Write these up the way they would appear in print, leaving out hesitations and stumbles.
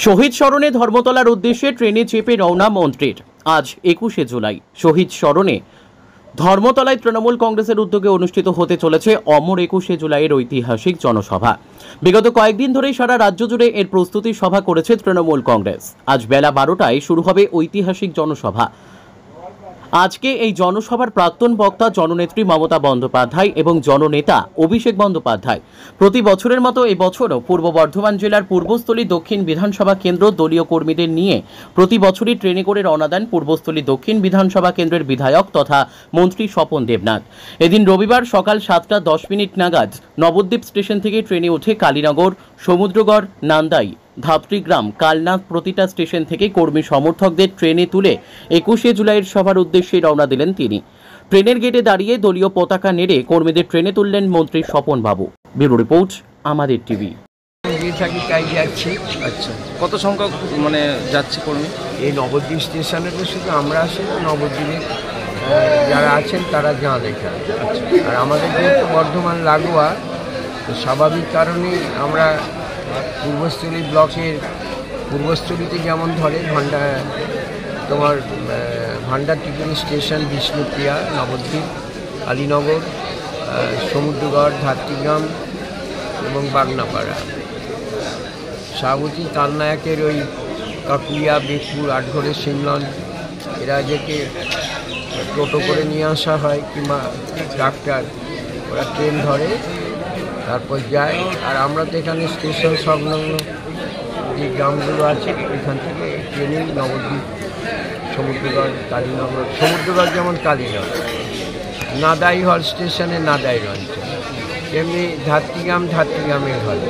শহীদ স্মরণে ধর্মতলার উদ্দেশ্যে ট্রেনে চেপে রওনা মন্ত্রীর। আজ 21শে জুলাই শহীদ স্মরণে ধর্মতলায় তৃণমূল কংগ্রেসের উদ্যোগে অনুষ্ঠিত হতে চলেছে অমর 21শে জুলাইয়ের ঐতিহাসিক জনসভা। বিগত কয়েকদিন ধরেই সারা রাজ্য জুড়ে এর প্রস্তুতি সভা করেছে তৃণমূল কংগ্রেস। আজ বেলা 12টায় শুরু হবে ঐতিহাসিক জনসভা। আজকে এই জনসভার প্রাক্তন বক্তা জননেত্রী মমতা বন্দ্যোপাধ্যায় এবং জননেতা অভিষেক বন্দ্যোপাধ্যায়। প্রতি বছরের মতো এবছরও পূর্ব বর্ধমান জেলার পূর্বস্থলী দক্ষিণ বিধানসভা কেন্দ্র দলীয় কর্মীদের নিয়ে প্রতি বছরই ট্রেনে করে রওনা দেন পূর্বস্থলী দক্ষিণ বিধানসভা কেন্দ্রের বিধায়ক তথা মন্ত্রী স্বপন দেবনাথ। এদিন রবিবার সকাল 7:10 নাগাদ নবদ্বীপ স্টেশন থেকে ট্রেনে উঠে কালীনগর, সমুদ্রগড়, নান্দাই, ধাত্রীগ্রাম, কালনাথ প্রতিটা স্টেশন থেকে কর্মী সমর্থকদের ট্রেনে তুলে 21শে জুলাইয়ের সভার উদ্দেশ্যে রওনা দিলেন তিনি। ট্রেনের গেটে দাঁড়িয়ে দলীয় পতাকা নেড়ে কর্মীদের ট্রেনে তুললেন মন্ত্রী স্বপন বাবু। ব্যুরো রিপোর্ট, আমাদের টিভি। আচ্ছা, কত সংখ্যক যাচ্ছে কর্মী? এই নবদ্বীপ স্টেশনে তো শুধু আমরা আসি, নবদ্বীপে যারা আছেন তারা যান এখানে। আর আমাদের যেহেতু বর্ধমান লাগোয়া, তো স্বাভাবিক কারণেই আমরা পূর্বস্থলী ব্লকের পূর্বস্থলীতে যেমন ধরে ভান্ডারটিপুরি স্টেশন, বিষ্ণুপ্রিয়া, নবদ্বীপ, কালীনগর, সমুদ্রগড়, ধাত্রীগ্রাম এবং বাগনাপাড়া, শাহবতী, তালনায়কের ওই কাকুলিয়া, বেগপুর, আটঘরে, সিমলন, এরা যেকে টোটো করে নিয়ে আসা হয় কিংবা ট্রাক্টর, ওরা ট্রেন ধরে তারপর যায়। আর আমরা তো এখানে স্টেশন সংলগ্ন যে গ্রামগুলো আছে এখান থেকে ট্রেনেই নবদ্বীপ, সমুদ্রগড়, কালীনগর, সমুদ্রগড় যেমন কালীনগর, নাদাই হল স্টেশনে নাদাই অঞ্চল, তেমনি ধাত্রীগ্রামের হল।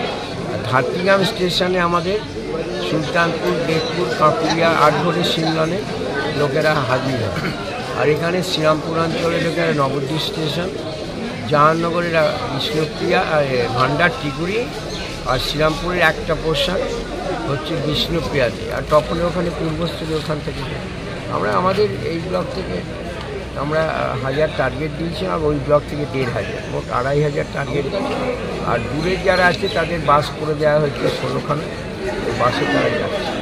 আর ধাত্রীগ্রাম স্টেশনে আমাদের সুলতানপুর, বেগপুর, কাকুলিয়া, আটঘরে, সিমলনের লোকেরা হাজির হয়। আর এখানে শ্রীরামপুর অঞ্চলের লোকেরা নবদ্বীপ স্টেশন, জাহাননগরের বিষ্ণুপ্রিয়া, ভান্ডারটিপুরি, আর শ্রীরামপুরের একটা পোর্শন হচ্ছে বিষ্ণুপ্রিয়াতে, আর তখনই ওখানে পূর্বস্থলী ওখান থেকে আমরা আমাদের এই ব্লক থেকে আমরা 1000 টার্গেট দিয়েছি, আর ওই ব্লক থেকে 1500, মোট 2500 টার্গেট। আর দূরের যারা আছে তাদের বাস করে দেওয়া হয়েছে 16খানা, বাসে তারা যাচ্ছে।